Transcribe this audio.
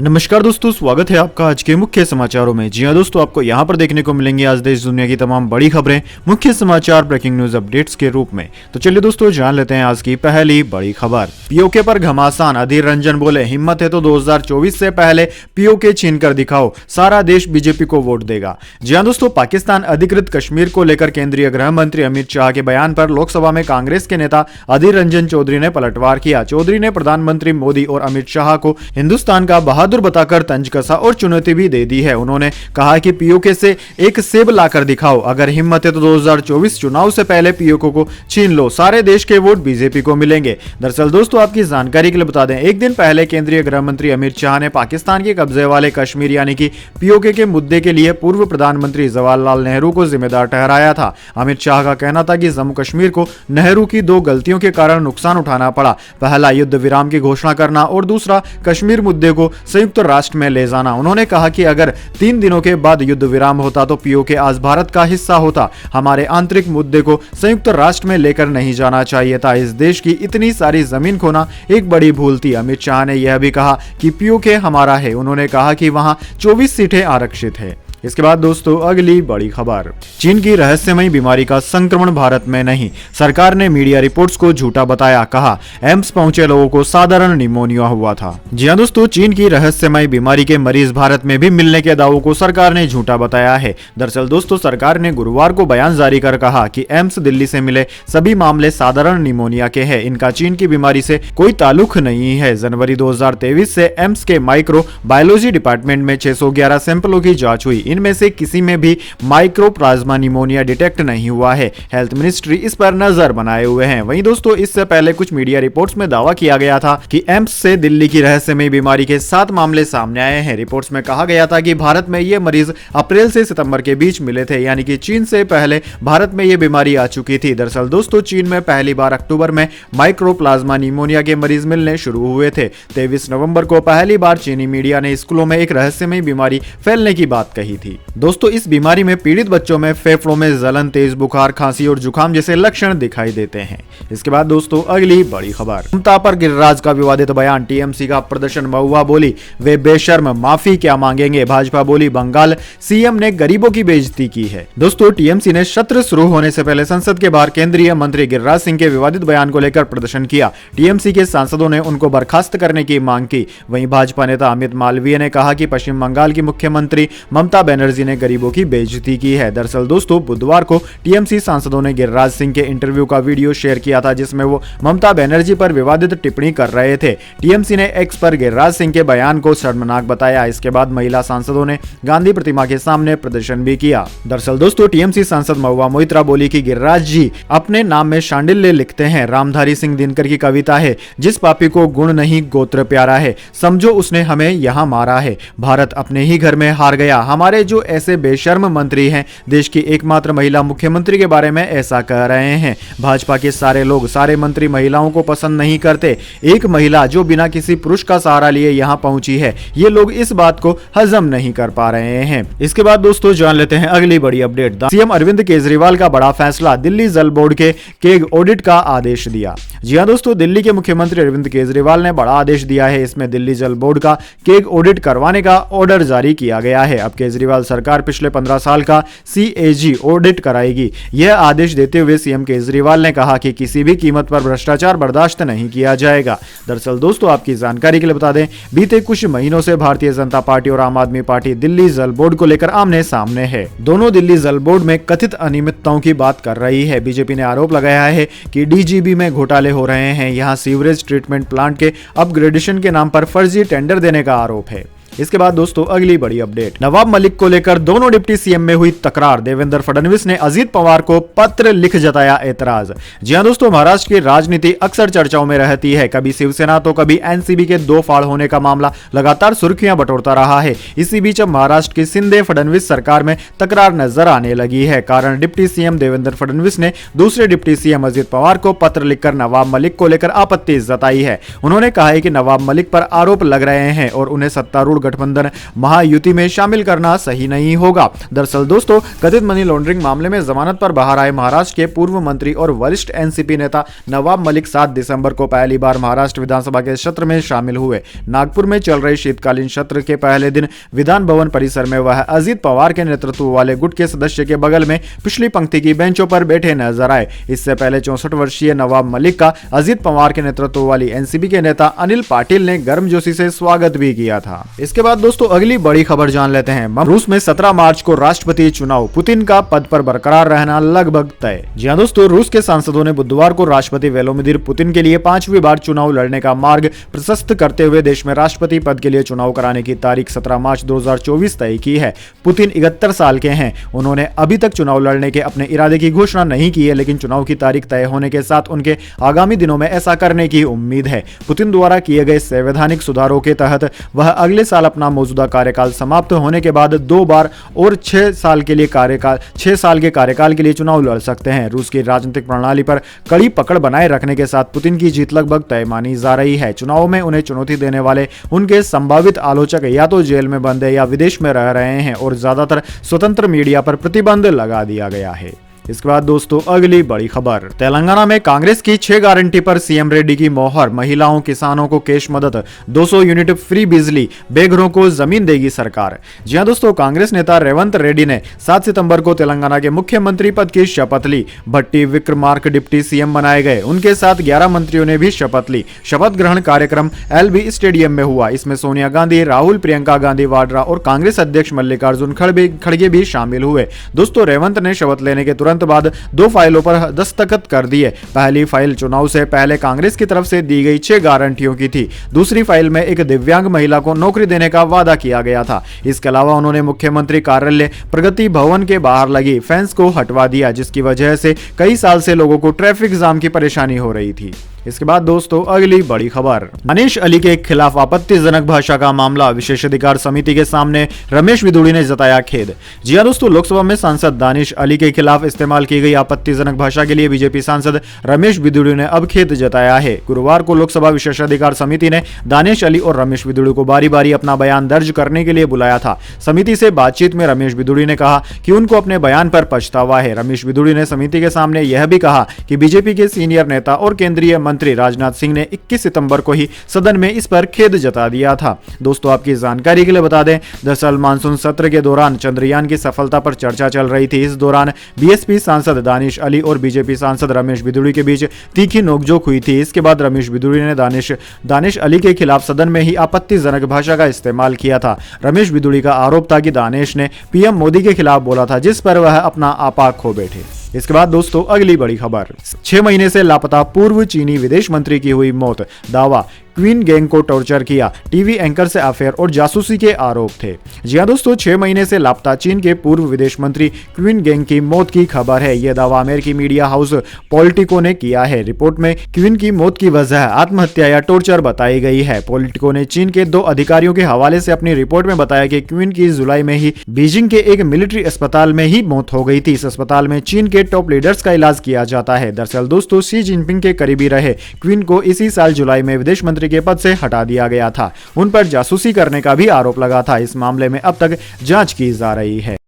नमस्कार दोस्तों, स्वागत है आपका आज के मुख्य समाचारों में। जी हां दोस्तों, आपको यहां पर देखने को मिलेंगी आज देश दुनिया की तमाम बड़ी खबरें मुख्य समाचार ब्रेकिंग न्यूज अपडेट्स के रूप में। तो चलिए दोस्तों, जान लेते हैं आज की पहली बड़ी खबर। पीओके पर घमासान, अधीर रंजन बोले हिम्मत है तो 2024 से पहले पीओके छीन कर दिखाओ, सारा देश बीजेपी को वोट देगा। जी हां दोस्तों, पाकिस्तान अधिकृत कश्मीर को लेकर केंद्रीय गृह मंत्री अमित शाह के बयान पर लोकसभा में कांग्रेस के नेता अधीर रंजन चौधरी ने पलटवार किया। चौधरी ने प्रधानमंत्री मोदी और अमित शाह को हिंदुस्तान का बहादुर बताकर तंज कसा और चुनौती भी दे दी है। उन्होंने कहा कि पीओके से एक सेब लाकर दिखाओ, अगर हिम्मत है तो 2024 चुनाव से पहले पीओके को छीन लो, सारे देश के वोट बीजेपी को मिलेंगे। दरअसल दोस्तों, आपकी जानकारी के लिए बता दें, एक दिन पहले केंद्रीय गृह मंत्री अमित शाह ने पाकिस्तान के कब्जे वाले कश्मीर यानी कि पीओके के मुद्दे के लिए पूर्व प्रधानमंत्री जवाहरलाल नेहरू को जिम्मेदार ठहराया था। अमित शाह का कहना था कि जम्मू कश्मीर को नेहरू की दो गलतियों के कारण नुकसान उठाना पड़ा, पहला युद्ध विराम की घोषणा करना और दूसरा कश्मीर मुद्दे को संयुक्त राष्ट्र में ले जाना। उन्होंने कहा कि अगर 3 दिनों के बाद युद्ध विराम होता तो पीओके आज भारत का हिस्सा होता। हमारे आंतरिक मुद्दे को संयुक्त राष्ट्र में लेकर नहीं जाना चाहिए था। इस देश की इतनी सारी जमीन खोना एक बड़ी भूल थी। अमित शाह ने यह भी कहा कि पीओके हमारा है। उन्होंने कहा कि वहां 24 सीटें आरक्षित है। इसके बाद दोस्तों, अगली बड़ी खबर। चीन की रहस्यमयी बीमारी का संक्रमण भारत में नहीं, सरकार ने मीडिया रिपोर्ट्स को झूठा बताया, कहा एम्स पहुंचे लोगों को साधारण निमोनिया हुआ था। जी हां दोस्तों, चीन की रहस्यमयी बीमारी के मरीज भारत में भी मिलने के दावों को सरकार ने झूठा बताया है। दरअसल दोस्तों, सरकार ने गुरुवार को बयान जारी कर कहा कि एम्स दिल्ली से मिले सभी मामले साधारण निमोनिया के हैं, इनका चीन की बीमारी से कोई ताल्लुक नहीं है। जनवरी 2023 से एम्स के माइक्रो बायोलॉजी डिपार्टमेंट में 611 सैंपलों की जांच हुई, इनमें से किसी में भी माइक्रोप्लाज्मा निमोनिया डिटेक्ट नहीं हुआ है। हेल्थ मिनिस्ट्री इस पर नजर बनाए हुए हैं। वहीं दोस्तों, इससे पहले कुछ मीडिया रिपोर्ट्स में दावा किया गया था कि एम्स से दिल्ली की रहस्यमयी बीमारी के 7 मामले सामने आए हैं। रिपोर्ट्स में कहा गया था कि भारत में ये मरीज अप्रैल से सितंबर के बीच मिले थे, यानी कि चीन से पहले भारत में ये बीमारी आ चुकी थी। दरअसल दोस्तों, चीन में पहली बार अक्टूबर में माइक्रोप्लाज्मा निमोनिया के मरीज मिलने शुरू हुए थे। 23 नवंबर को पहली बार चीनी मीडिया ने स्कूलों में एक रहस्यमयी बीमारी फैलने की बात कही थी। दोस्तों, इस बीमारी में पीड़ित बच्चों में फेफड़ों में जलन, तेज बुखार, खांसी और जुकाम जैसे लक्षण दिखाई देते हैं। इसके बाद दोस्तों, अगली बड़ी खबर। ममता पर गिरिराज का विवादित बयान, टीएमसी का प्रदर्शन, महुआ बोली वे बेशर्म, माफी क्या मांगेंगे। भाजपा बोली बंगाल सीएम ने गरीबों की बेइज्जती की है। दोस्तों, टीएमसी ने सत्र शुरू होने से पहले संसद के बाहर केंद्रीय मंत्री गिरिराज सिंह के विवादित बयान को लेकर प्रदर्शन किया। टीएमसी के सांसदों ने उनको बर्खास्त करने की मांग की। वहीं भाजपा नेता अमित मालवीय ने कहा कि पश्चिम बंगाल की मुख्यमंत्री ममता बनर्जी ने गरीबों की बेइज्जती की है। दरअसल दोस्तों, बुधवार को टीएमसी सांसदों ने गिरिराज सिंह के इंटरव्यू का वीडियो शेयर किया था, जिसमें वो ममता बनर्जी पर विवादित टिप्पणी कर रहे थे। टीएमसी ने एक्स पर गिरिराज सिंह के बयान को शर्मनाक बताया। इसके बाद महिला सांसदों ने गांधी प्रतिमा के सामने प्रदर्शन भी किया। दरअसल दोस्तों, टीएमसी सांसद महुआ मोइत्रा बोली कि गिरिराज जी अपने नाम में शांडिल्य लिखते हैं। रामधारी सिंह दिनकर की कविता है, जिस पापी को गुण नहीं गोत्र प्यारा है, समझो उसने हमें यहाँ मारा है। भारत अपने ही घर में हार गया। हमारे जो ऐसे बेशर्म मंत्री हैं, देश की एकमात्र महिला मुख्यमंत्री के बारे में ऐसा कह रहे हैं। भाजपा के सारे लोग, सारे मंत्री महिलाओं को पसंद नहीं करते। एक महिला जो बिना किसी पुरुष का सहारा लिए यहां पहुंची है, ये लोग इस बात को हजम नहीं कर पा रहे हैं। इसके बाद दोस्तों, जान लेते हैं अगली बड़ी अपडेट। सीएम अरविंद केजरीवाल का बड़ा फैसला, दिल्ली जल बोर्ड के केग ऑडिट का आदेश दिया। जी हां दोस्तों, दिल्ली के मुख्यमंत्री अरविंद केजरीवाल ने बड़ा आदेश दिया है। इसमें दिल्ली जल बोर्ड का केग ऑडिट करवाने का ऑर्डर जारी किया गया है। अब केजरीवाल सरकार पिछले 15 साल का सीएजी ऑडिट कराएगी। यह आदेश देते हुए सीएम केजरीवाल ने कहा कि किसी भी कीमत पर भ्रष्टाचार बर्दाश्त नहीं किया जाएगा। दरअसल दोस्तों, आपकी जानकारी के लिए बता दें, बीते कुछ महीनों से भारतीय जनता पार्टी और आम आदमी पार्टी दिल्ली जल बोर्ड को लेकर आमने सामने है। दोनों दिल्ली जल बोर्ड में कथित अनियमितताओं की बात कर रही है। बीजेपी ने आरोप लगाया है कि डीजीबी में घोटाले हो रहे हैं। यहां सीवरेज ट्रीटमेंट प्लांट के अपग्रेडेशन के नाम पर फर्जी टेंडर देने का आरोप है। इसके बाद दोस्तों, अगली बड़ी अपडेट। नवाब मलिक को लेकर दोनों डिप्टी सीएम में हुई तकरार, देवेंद्र फडणवीस ने अजीत पवार को पत्र लिख जताया एतराज। जी हां दोस्तों, महाराष्ट्र की राजनीति अक्सर चर्चाओं में रहती है। कभी शिवसेना तो कभी एनसीबी के 2 फाड़ होने का मामला लगातार सुर्खियां बटोरता रहा है। इसी बीच अब महाराष्ट्र की शिंदे फडणवीस सरकार में तकरार नजर आने लगी है। कारण डिप्टी सीएम देवेंद्र फडणवीस ने दूसरे डिप्टी सीएम अजीत पवार को पत्र लिखकर नवाब मलिक को लेकर आपत्ति जताई है। उन्होंने कहा है कि नवाब मलिक पर आरोप लग रहे हैं और उन्हें सत्तारूढ़ गठबंधन महायुति में शामिल करना सही नहीं होगा। दरअसल दोस्तों, कथित मनी लॉन्ड्रिंग मामले में जमानत पर बाहर आए महाराष्ट्र के पूर्व मंत्री और वरिष्ठ एनसीपी नेता नवाब मलिक 7 दिसंबर को पहली बार महाराष्ट्र विधानसभा के सत्र में शामिल हुए। नागपुर में चल रहे शीतकालीन सत्र के पहले दिन विधान भवन परिसर में वह अजित पवार के नेतृत्व वाले गुट के सदस्य के बगल में पिछली पंक्ति की बेंचों पर बैठे नजर आए। इससे पहले 64 वर्षीय नवाब मलिक का अजित पवार के नेतृत्व वाली एनसीपी के नेता अनिल पाटिल ने गर्मजोशी से स्वागत भी किया था। इसके बाद दोस्तों अगली बड़ी खबर जान लेते हैं। रूस में 17 मार्च को राष्ट्रपति चुनाव, पुतिन का पद पर बरकरार रहना लगभग तय। जी हां दोस्तों, रूस के सांसदों ने बुधवार को राष्ट्रपति व्लादिमीर पुतिन के लिए 5वीं बार चुनाव लड़ने का मार्ग प्रशस्त करते हुए देश में राष्ट्रपति पद के लिए चुनाव कराने की तारीख 17 मार्च 2024 तय की है। पुतिन 71 साल के हैं। उन्होंने अभी तक चुनाव लड़ने के अपने इरादे की घोषणा नहीं की है, लेकिन चुनाव की तारीख तय होने के साथ उनके आगामी दिनों में ऐसा करने की उम्मीद है। पुतिन द्वारा किए गए संवैधानिक सुधारों के तहत वह अगले साल अपना मौजूदा कार्यकाल समाप्त होने के बाद 2 बार और 6 साल के कार्यकाल के लिए चुनाव लड़ सकते हैं। रूस की राजनीतिक प्रणाली पर कड़ी पकड़ बनाए रखने के साथ पुतिन की जीत लगभग तय मानी जा रही है। चुनाव में उन्हें चुनौती देने वाले उनके संभावित आलोचक या तो जेल में बंद है या विदेश में रह रहे हैं और ज्यादातर स्वतंत्र मीडिया पर प्रतिबंध लगा दिया गया है। इसके बाद दोस्तों अगली बड़ी खबर, तेलंगाना में कांग्रेस की 6 गारंटी पर सीएम रेड्डी की मोहर। महिलाओं किसानों को कैश मदद, 200 यूनिट फ्री बिजली, बेघरों को जमीन देगी सरकार। जी हां दोस्तों, कांग्रेस नेता रेवंत रेड्डी ने 7 सितंबर को तेलंगाना के मुख्यमंत्री पद की शपथ ली। भट्टी विक्रमार्क डिप्टी सीएम बनाए गए। उनके साथ 11 मंत्रियों ने भी शपथ ली। शपथ ग्रहण कार्यक्रम एलबी स्टेडियम में हुआ। इसमें सोनिया गांधी, राहुल, प्रियंका गांधी वाड्रा और कांग्रेस अध्यक्ष मल्लिकार्जुन खड़गे भी शामिल हुए। दोस्तों, रेवंत ने शपथ लेने के तुरंत बाद 2 फाइलों पर दस्तखत कर दिए। पहली फाइल चुनाव से पहले कांग्रेस की तरफ से दी गई 6 गारंटियों की थी। दूसरी फाइल में एक दिव्यांग महिला को नौकरी देने का वादा किया गया था। इसके अलावा उन्होंने मुख्यमंत्री कार्यालय प्रगति भवन के बाहर लगी फेंस को हटवा दिया, जिसकी वजह से कई साल से लोगों को ट्रैफिक जाम की परेशानी हो रही थी। इसके बाद दोस्तों अगली बड़ी खबर, दानिश अली के खिलाफ आपत्तिजनक भाषा का मामला, विशेषाधिकार समिति के सामने रमेश बिधूड़ी ने जताया खेद। जी हां दोस्तों, लोकसभा में सांसद दानिश अली के खिलाफ इस्तेमाल की गई आपत्तिजनक भाषा के लिए बीजेपी सांसद रमेश बिधूड़ी ने अब खेद जताया है। गुरुवार को लोकसभा विशेषाधिकार समिति ने दानिश अली और रमेश बिधूड़ी को बारी बारी अपना बयान दर्ज करने के लिए बुलाया था। समिति से बातचीत में रमेश बिधूड़ी ने कहा कि उनको अपने बयान पर पछतावा है। रमेश बिधूड़ी ने समिति के सामने यह भी कहा कि बीजेपी के सीनियर नेता और केंद्रीय मंत्री राजनाथ सिंह ने 21 सितंबर को ही सदन में इस पर खेद जता दिया था। दोस्तों, आपकी जानकारी के लिए बता दें, दरअसल मानसून सत्र के दौरान चंद्रयान की सफलता पर चर्चा चल रही थी। इस दौरान बीएसपी सांसद दानिश अली और बीजेपी सांसद रमेश बिधूड़ी के बीच तीखी नोकझोंक हुई थी। इसके बाद रमेश बिधूड़ी ने दानिश अली के खिलाफ सदन में ही आपत्तिजनक भाषा का इस्तेमाल किया था। रमेश बिधूड़ी का आरोप था कि दानिश ने पीएम मोदी के खिलाफ बोला था, जिस पर वह अपना आपा खो बैठे। इसके बाद दोस्तों अगली बड़ी खबर, 6 महीने से लापता पूर्व चीनी विदेश मंत्री की हुई मौत, दावा क्वीन गैंग को टॉर्चर किया, टीवी एंकर से अफेयर और जासूसी के आरोप थे। जी हां दोस्तों, 6 महीने से लापता चीन के पूर्व विदेश मंत्री क्वीन गैंग की मौत की खबर है। यह दावा अमेरिकी मीडिया हाउस पॉलिटिको ने किया है। रिपोर्ट में क्वीन की मौत की वजह आत्महत्या या टॉर्चर बताई गई है। पॉलिटिको ने चीन के 2 अधिकारियों के हवाले से अपनी रिपोर्ट में बताया कि क्वीन की जुलाई में ही बीजिंग के एक मिलिट्री अस्पताल में ही मौत हो गई थी। इस अस्पताल में चीन के टॉप लीडर्स का इलाज किया जाता है। दरअसल दोस्तों, शी जिनपिंग के करीबी रहे क्वीन को इसी साल जुलाई में विदेश मंत्री के पद से हटा दिया गया था। उन पर जासूसी करने का भी आरोप लगा था। इस मामले में अब तक जांच की जा रही है।